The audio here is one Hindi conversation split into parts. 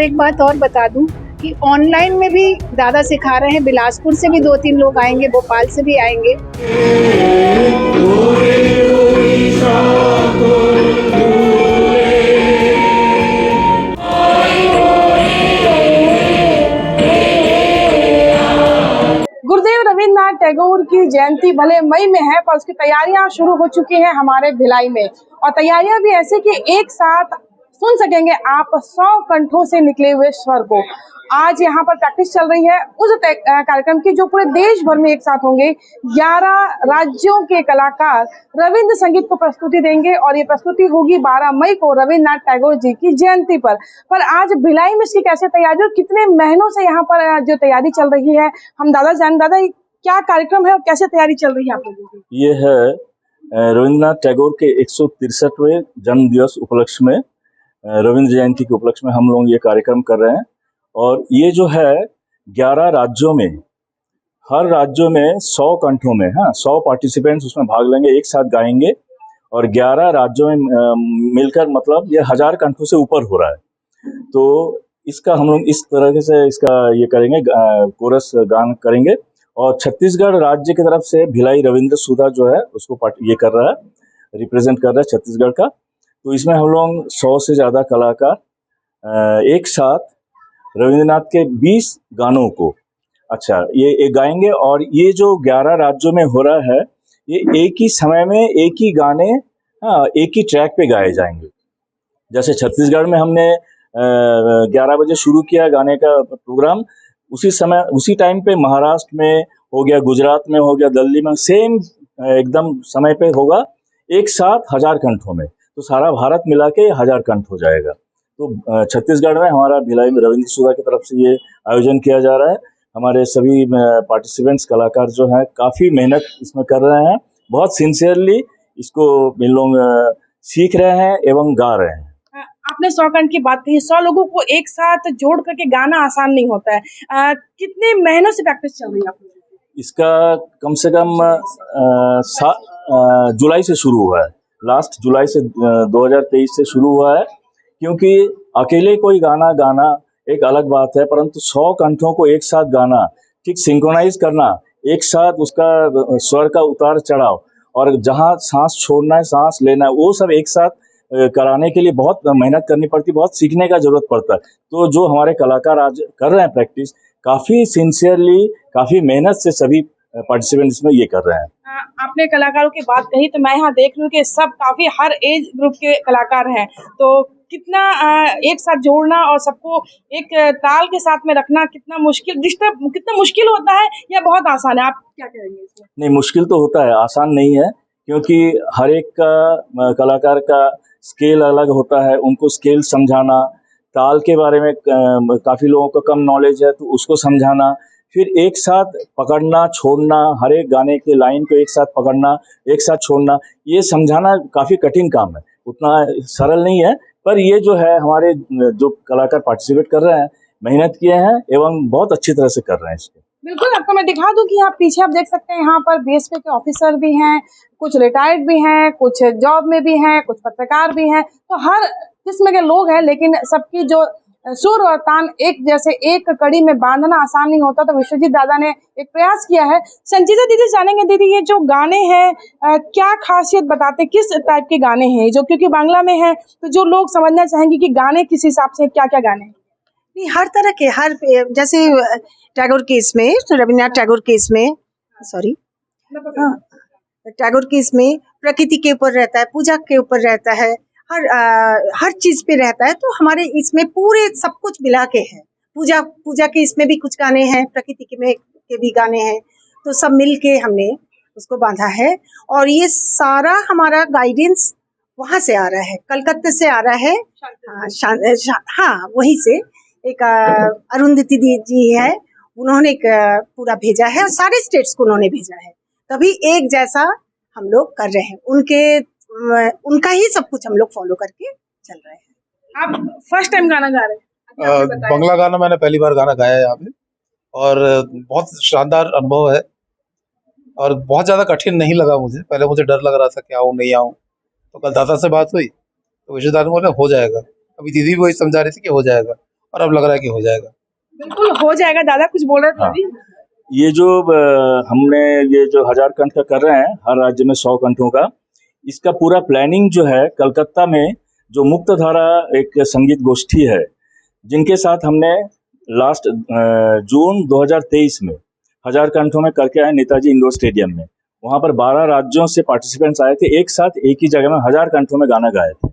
एक बात और बता दूं कि ऑनलाइन में भी दादा सिखा रहे हैं। बिलासपुर से भी 2-3 लोग आएंगे, भोपाल से भी आएंगे। गुरुदेव रविन्द्रनाथ टैगोर की जयंती भले मई में है, पर उसकी तैयारियां शुरू हो चुकी हैं हमारे भिलाई में। और तैयारियां भी ऐसे कि एक साथ सुन सकेंगे आप 100 कंठों से निकले हुए स्वर को। आज यहाँ पर प्रैक्टिस चल रही है उस कार्यक्रम की जो पूरे देश भर में एक साथ होंगे। 11 राज्यों के कलाकार रविंद्र संगीत को प्रस्तुति देंगे और ये प्रस्तुति होगी 12 मई को रविन्द्रनाथ टैगोर जी की जयंती पर आज भिलाई में इसकी कैसे तैयारी और कितने महीनों से यहाँ पर जो तैयारी चल रही है, हम दादा क्या कार्यक्रम है और कैसे तैयारी चल रही है आप लोगों की? ये है रविन्द्रनाथ टैगोर के 163वें जन्म दिवस उपलक्ष्य में, रविंद्र जयंती के उपलक्ष्य में हम लोग ये कार्यक्रम कर रहे हैं। और ये जो है 11 राज्यों में, हर राज्यों में 100 कंठों में 100 पार्टिसिपेंट्स उसमें भाग लेंगे, एक साथ गाएंगे। और 11 राज्यों में मिलकर मतलब ये 1000 कंठों से ऊपर हो रहा है। तो इसका हम लोग इस तरह से इसका ये करेंगे, कोरस गान करेंगे। और छत्तीसगढ़ राज्य की तरफ से भिलाई रविंद्र सुधा जो है उसको ये कर रहा है, रिप्रेजेंट कर रहा है छत्तीसगढ़ का। तो इसमें हम लोग 100 से ज़्यादा कलाकार एक साथ रविंद्रनाथ के 20 गानों को ये गाएंगे। और ये जो 11 राज्यों में हो रहा है, ये एक ही समय में एक ही गाने एक ही ट्रैक पे गाए जाएंगे। जैसे छत्तीसगढ़ में हमने 11 बजे शुरू किया गाने का प्रोग्राम, उसी टाइम पे महाराष्ट्र में हो गया, गुजरात में हो गया, दिल्ली में सेम एकदम समय पे होगा, एक साथ 1000 कंठों में। तो सारा भारत मिला के 1000 कंठ हो जाएगा। तो छत्तीसगढ़ में हमारा भिलाई में रविंद्र सुधा की तरफ से ये आयोजन किया जा रहा है। हमारे सभी पार्टिसिपेंट्स कलाकार जो हैं काफ़ी मेहनत इसमें कर रहे हैं, बहुत सिंसियरली इसको इन लोग सीख रहे हैं एवं गा रहे हैं। आपने 100 कंठ की बात कही, 100 लोगों को एक साथ जोड़ करके गाना आसान नहीं होता है। कितने महीनों से प्रैक्टिस चल रही है आप लोगों की? इसका कम से कम जुलाई से शुरू हुआ है, लास्ट जुलाई से 2023 से शुरू हुआ है। क्योंकि अकेले कोई गाना गाना एक अलग बात है, परंतु 100 कंठों को एक साथ गाना, ठीक सिंक्रोनाइज करना, एक साथ उसका स्वर का उतार चढ़ाव, और जहाँ सांस छोड़ना है सांस लेना है, वो सब एक साथ कराने के लिए बहुत मेहनत करनी पड़ती, बहुत सीखने का जरूरत पड़ता है। तो जो हमारे कलाकार आज कर रहे हैं प्रैक्टिस, काफ़ी सिंसियरली, काफ़ी मेहनत से सभी पार्टिसिपेंट्स में ये कर रहे हैं। आपने कलाकारों की बात कही तो मैं यहाँ देख रही हूँ कि सब काफी हर एज ग्रुप के कलाकार हैं। तो कितना एक साथ जोड़ना और सबको एक ताल के साथ में रखना कितना मुश्किल होता है या बहुत आसान है? आप क्या कहेंगे इसमें? नहीं, मुश्किल तो होता है, आसान नहीं है। क्योंकि हर एक का कलाकार का स्केल अलग होता है, उनको स्केल समझाना, ताल के बारे में काफ़ी लोगों को कम नॉलेज है तो उसको समझाना, फिर एक साथ पकड़ना छोड़ना, हर एक गाने के लाइन को एक साथ पकड़ना, एक साथ छोड़ना, ये समझाना काफ़ी कठिन काम है, उतना सरल नहीं है। पर ये जो है हमारे जो कलाकार पार्टिसिपेट कर रहे हैं, मेहनत किए हैं एवं बहुत अच्छी तरह से कर रहे हैं इसको। बिल्कुल, आपको मैं दिखा दूं कि आप पीछे आप देख सकते हैं यहाँ पर बीएसपी के ऑफिसर भी हैं, कुछ रिटायर्ड भी हैं, कुछ जॉब में भी हैं, कुछ पत्रकार भी हैं। तो हर किस्म के लोग हैं, लेकिन सबकी जो सुर और तान एक जैसे एक कड़ी में बांधना आसान नहीं होता। तो विश्वजीत दादा ने एक प्रयास किया है। संजीता दीदी जानेंगे, दीदी ये जो गाने हैं क्या खासियत बताते हैं, किस टाइप के गाने हैं जो, क्योंकि बांग्ला में है तो जो लोग समझना चाहेंगे कि गाने किस हिसाब से क्या क्या गाने हैं? नहीं, हर तरह के, हर जैसे टैगोर के इसमें, रविन्द्रनाथ टैगोर के इसमें टैगोर के इसमें प्रकृति के ऊपर रहता है, पूजा के ऊपर रहता है, हर चीज पे रहता है। तो हमारे इसमें पूरे सब कुछ मिला के है। पूजा के इसमें भी कुछ गाने हैं, प्रकृति के भी गाने हैं। तो सब मिल के हमने उसको बांधा है। और ये सारा हमारा गाइडेंस वहां से आ रहा है, कलकत्ते से आ रहा है। वहीं से एक अरुंधति जी है, उन्होंने एक पूरा भेजा है और सारे स्टेट्स को उन्होंने भेजा है, तभी एक जैसा हम लोग कर रहे हैं। उनका ही सब कुछ हम लोग फॉलो करके चल रहे हैं। आप फर्स्ट टाइम गाना गा रहे हैं? बंगला गाना मैंने पहली बार गाना गाया है यहाँ पे, और बहुत शानदार अनुभव है और बहुत ज्यादा कठिन नहीं लगा मुझे। पहले मुझे डर लग रहा था कि आऊँ नहीं आऊँ, तो कल दादा से बात हुई तो विजय दादा बोले हो जाएगा। अभी दीदी भी वही समझा रही थी कि हो जाएगा, और अब लग रहा है कि हो जाएगा। बिल्कुल हो जाएगा। दादा कुछ बोल रहे थे हाँ। अभी? ये जो हमने ये जो 1000 कंठ का कर रहे हैं, हर राज्य में 100 कंठों का, इसका पूरा प्लानिंग जो है कलकत्ता में जो मुक्तधारा एक संगीत गोष्ठी है, जिनके साथ हमने लास्ट जून 2023 में 1000 कंठों में करके आए नेताजी इंडोर स्टेडियम में। वहाँ पर 12 राज्यों से पार्टिसिपेंट्स आए थे, एक साथ एक ही जगह में 1000 कंठों में गाना गाए थे।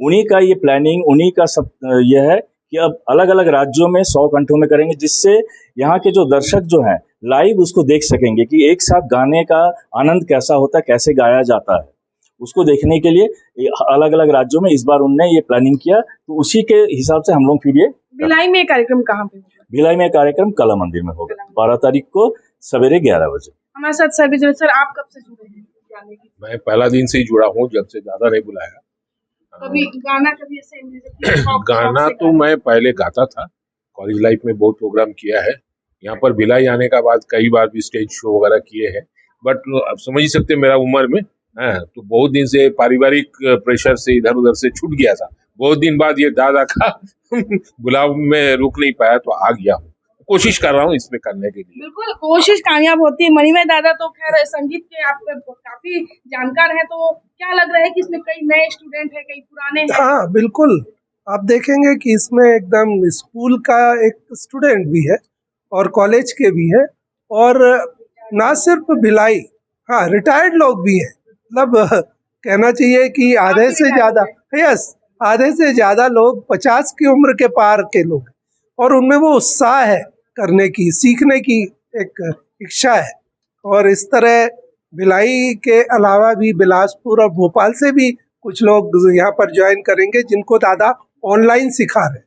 उन्हीं का ये प्लानिंग, उन्हीं का सब ये है कि अब अलग अलग राज्यों में 100 कंठों में करेंगे, जिससे यहाँ के जो दर्शक जो हैं लाइव उसको देख सकेंगे कि एक साथ गाने का आनंद कैसा होता है, कैसे गाया जाता है। उसको देखने के लिए अलग अलग राज्यों में इस बार उनने ये प्लानिंग किया, तो उसी के हिसाब से हम लोग फिर ये भिलाई में ये कार्यक्रम कहाँ पे होगा? भिलाई में कार्यक्रम कला मंदिर में होगा 12 तारीख को सवेरे 11 बजे। हमारे साथ सर भी जुड़े। सर आप कब से जुड़े हैं गाने की? मैं पहला दिन से ही जुड़ा हूँ, जब से ज्यादा नहीं बुलाया। कभी गाना कभी ऐसे शौक गाना से तो मैं पहले गाता था, कॉलेज लाइफ में बहुत प्रोग्राम किया है। यहाँ पर भिलाई आने का बाद कई बार भी स्टेज शो वगैरह किए हैं, बट अब समझ ही सकते मेरा उम्र में तो बहुत दिन से पारिवारिक प्रेशर से इधर उधर से छूट गया था। बहुत दिन बाद ये दादा का बुलाव में रुक नहीं पाया तो आ गया हूँ। कोशिश कर रहा हूँ इसमें करने के लिए। बिल्कुल कोशिश कामयाब होती है। मणिमय दादा तो खैर संगीत के आप काफी जानकार हैं, तो क्या लग रहा है कि इसमें कई नए स्टूडेंट हैं, कई पुराने हैं? हाँ बिल्कुल, आप देखेंगे कि इसमें एकदम स्कूल का एक स्टूडेंट भी है और कॉलेज के भी है, और ना सिर्फ भिलाई, हाँ रिटायर्ड लोग भी हैं। मतलब कहना चाहिए कि आधे से ज़्यादा, यस, आधे से ज़्यादा लोग 50 की उम्र के पार के लोग हैं, और उनमें वो उत्साह है करने की, सीखने की एक इच्छा है। और इस तरह भिलाई के अलावा भी बिलासपुर और भोपाल से भी कुछ लोग यहाँ पर ज्वाइन करेंगे, जिनको दादा ऑनलाइन सिखा रहे हैं।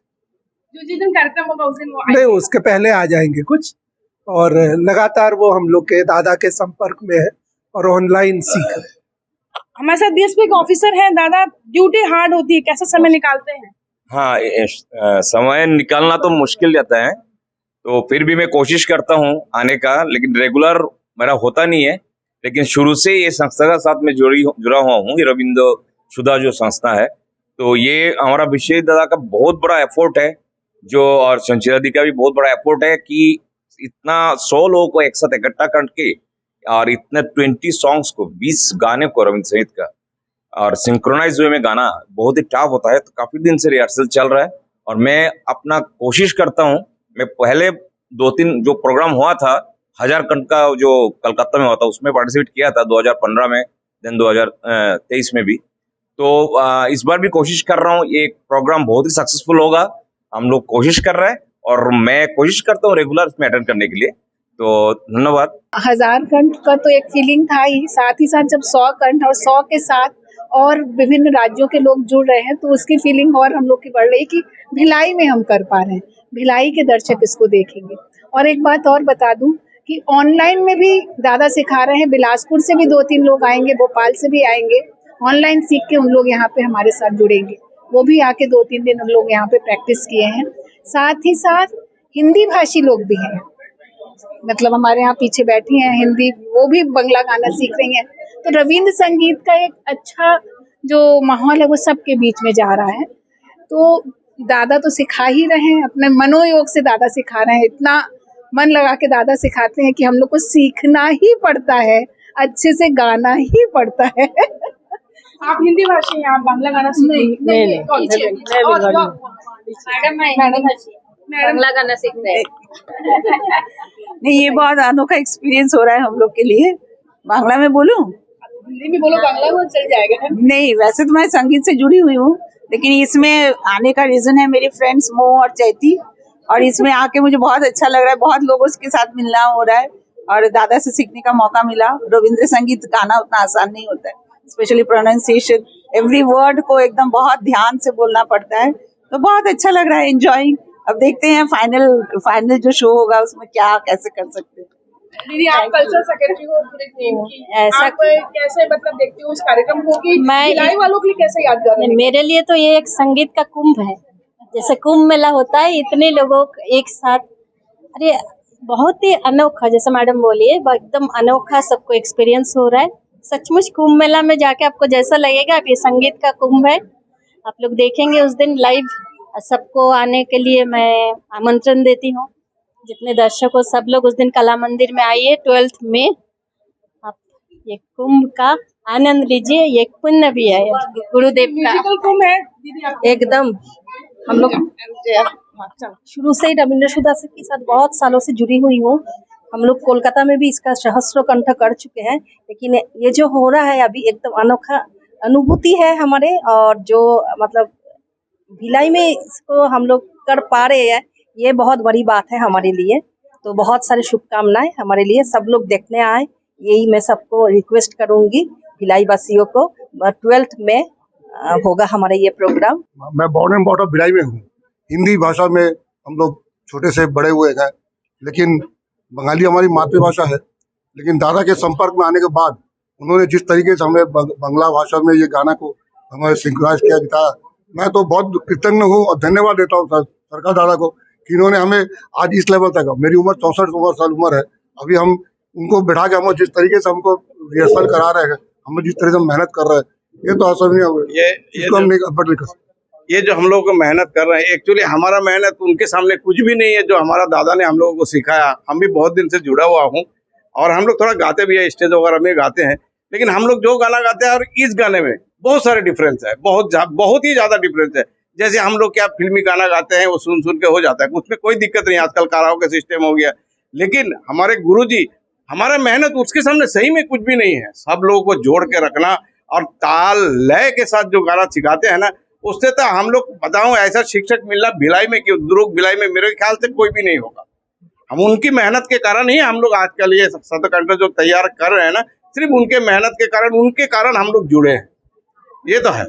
जो जिस दिन कार्यक्रम होगा उस दिन वो नहीं, उसके पहले आ जाएंगे कुछ, और लगातार वो हम लोग के दादा के संपर्क में है और ऑनलाइन सीख रहे हैं। हमारे साथ डीएसपी के ऑफिसर हैं। दादा ड्यूटी हार्ड होती है, कैसा समय निकालते हैं? हाँ, समय निकालना तो मुश्किल रहता है, तो फिर भी मैं कोशिश करता हूँ आने का, लेकिन रेगुलर मेरा होता नहीं है। लेकिन शुरू से ये संस्था के साथ में जुड़ा हुआ हूँ, ये रविंद्र सुधा जो संस्था है, तो ये हमारा विशेष दादा का बहुत बड़ा एफर्ट है, जो और संचिता दी का भी बहुत बड़ा एफर्ट है कि इतना 100 लोगों को एक साथ इकट्ठा करके और इतने 20 सॉन्ग्स को, 20 गाने को रविंद्र संगीत का और सिंक्रोनाइज वे में गाना बहुत ही टफ होता है। तो काफी दिन से रिहर्सल चल रहा है और मैं अपना कोशिश करता हूँ। मैं पहले 2-3 जो प्रोग्राम हुआ था 1000 कंठ का जो कलकत्ता में हुआ था, उसमें पार्टिसिपेट किया था 2015 में, देन 2023 में भी। तो इस बार भी कोशिश कर रहा हूँ, ये प्रोग्राम बहुत ही सक्सेसफुल होगा। हम लोग कोशिश कर रहे हैं और मैं कोशिश करता हूँ रेगुलर इसमें अटेंड करने के लिए। तो धन्यवाद। 1000 कंठ का तो एक फीलिंग था ही, साथ ही साथ जब 100 कंठ और 100 के साथ और विभिन्न राज्यों के लोग जुड़ रहे हैं, तो उसकी फीलिंग और हम लोग की बढ़ रही कि भिलाई में हम कर पा रहे हैं, भिलाई के दर्शक इसको देखेंगे। और एक बात और बता दूं कि ऑनलाइन में भी दादा सिखा रहे हैं, बिलासपुर से भी 2-3 लोग आएंगे, भोपाल से भी आएंगे। ऑनलाइन सीख के उन लोग यहाँ पे हमारे साथ जुड़ेंगे, वो भी आके 2-3 दिन उन लोग यहाँ पे प्रैक्टिस किए हैं। साथ ही साथ हिंदी भाषी लोग भी हैं, मतलब हमारे यहाँ पीछे बैठी हैं हिंदी, वो भी बंगला गाना सीख रही हैं। तो रविंद्र संगीत का एक अच्छा जो माहौल है वो सबके बीच में जा रहा है। तो दादा तो सिखा ही रहे हैं, अपने मनोयोग से दादा सिखा रहे हैं, इतना मन लगा के दादा सिखाते हैं कि हम लोग को सीखना ही पड़ता है, अच्छे से गाना ही पड़ता है। आप हिंदी भाषी हैं, आप बांग्ला गाना नहीं, बांग्ला गाना सीख रहे हैं। नहीं, ये बहुत अनोखा एक्सपीरियंस हो रहा है हम लोग के लिए। बांग्ला में बोलूं? हिंदी में बोलो, बांग्ला में चल जाएगा। नहीं, वैसे तो मैं संगीत से जुड़ी हुई हूँ, लेकिन इसमें आने का रीजन है मेरी फ्रेंड्स मो और चैती, और इसमें आके मुझे बहुत अच्छा लग रहा है। बहुत लोगों के साथ मिलना हो रहा है और दादा से सीखने का मौका मिला। रविंद्र संगीत गाना उतना आसान नहीं होता है, स्पेशली प्रोनाउंसिएशन, एवरी वर्ड को एकदम बहुत ध्यान से बोलना पड़ता है। तो बहुत अच्छा लग रहा है, एंजॉयिंग। अब देखते हैं फाइनल जो शो होगा उसमें क्या कैसे कर सकते हैं। दीदी, आप कल्चर सेक्रेटरी हो पूरे टीम की, ऐसा आप कैसे मतलब देखते हो उस कार्यक्रम को कि मैं भिलाई वालों के लिए कैसे यादगार है? मेरे लिए तो ये एक संगीत का कुंभ है, जैसे कुंभ मेला होता है, इतने लोगों एक साथ, अरे बहुत ही अनोखा, जैसे मैडम बोली है, एकदम अनोखा सबको एक्सपीरियंस हो रहा है। सचमुच कुंभ मेला में जाके आपको जैसा लगेगा आप ये संगीत का कुंभ है, आप लोग देखेंगे उस दिन लाइव, सबको आने के लिए मैं आमंत्रण देती हूँ। जितने दर्शकों सब लोग उस दिन कला मंदिर में आइए 12th में। आप ये कुंभ का आनंद लीजिए, ये पुण्य भी है गुरुदेव का। म्यूजिकल कुंभ है दीदी आप एकदम हम लोग शुरू से ही रविंद्र सुधा के साथ बहुत सालों से जुड़ी हुई हूँ। हम लोग कोलकाता में भी इसका सहस्त्र कंठ कर चुके हैं, लेकिन ये जो हो रहा है अभी एकदम अनोखा अनुभूति है हमारे। और जो मतलब भिलाई में इसको हम लोग कर पा रहे हैं, ये बहुत बड़ी बात है हमारे लिए। तो बहुत सारी शुभकामनाएं हमारे लिए, सब लोग देखने आए, यही मैं सबको रिक्वेस्ट करूंगी भिलाई वासियों को। 12th में होगा हमारा ये प्रोग्राम। मैं बॉर्न एंड बॉटम भिलाई में हूँ। हिंदी भाषा में हम लोग छोटे से बड़े हुए हैं, लेकिन बंगाली हमारी मातृभाषा है। लेकिन दादा के संपर्क में आने के बाद उन्होंने जिस तरीके से हमें बंगला भाषा में ये गाना को हमें सिंक्रोनाइज किया, दिखाया, मैं तो बहुत कृतज्ञ हूँ और धन्यवाद देता हूँ सरकार दादा को कि इन्होंने हमें आज इस लेवल तक, मेरी उम्र 64 साल उम्र है, अभी हम उनको बैठा के हम जिस तरीके से हमको रिहर्सल करा रहे हैं, हम जिस तरह से मेहनत कर रहे हैं, ये तो असहनीय हो गया। ये जो हम लोग मेहनत कर रहे हैं, एक्चुअली हमारा मेहनत उनके सामने कुछ भी नहीं है। जो हमारा दादा ने हम लोगों को सिखाया, हम भी बहुत दिन से जुड़ा हुआ हूँ और हम लोग थोड़ा गाते भी है, स्टेज वगैरह में गाते हैं। लेकिन हम लोग जो गाना गाते हैं और इस गाने में बहुत सारे डिफरेंस है, बहुत ही ज्यादा डिफरेंस है। जैसे हम लोग क्या फिल्मी गाना गाते हैं वो सुन के हो जाता है, उसमें कोई दिक्कत नहीं। आजकल काराओके सिस्टम हो गया, लेकिन हमारे गुरुजी हमारा मेहनत उसके सामने सही में कुछ भी नहीं है। सब लोगों को जोड़ के रखना और ताल लय के साथ जो गाना सिखाते हैं ना, उससे तो हम लोग बताऊं ऐसा शिक्षक मिलना भिलाई में, क्यों दुर्ग भिलाई में मेरे ख्याल से कोई भी नहीं होगा। हम उनकी मेहनत के कारण ही हम लोग आजकल ये शतकंठ जो तैयार कर रहे हैं ना, सिर्फ उनके मेहनत के कारण, उनके कारण हम लोग जुड़े हैं, ये तो है।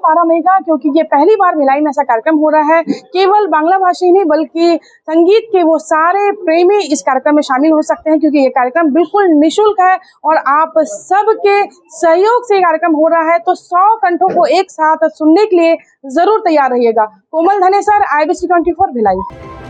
12 मई का, क्योंकि ये पहली बार भिलाई में ऐसा कार्यक्रम हो रहा है। केवल बांग्ला भाषी नहीं बल्कि संगीत के वो सारे प्रेमी इस कार्यक्रम में शामिल हो सकते हैं, क्योंकि ये कार्यक्रम बिल्कुल निःशुल्क है और आप सबके सहयोग से ये कार्यक्रम हो रहा है। तो 100 कंठों को एक साथ सुनने के लिए जरूर तैयार रहिएगा। कोमल धनेसर, IBC 24 भिलाई।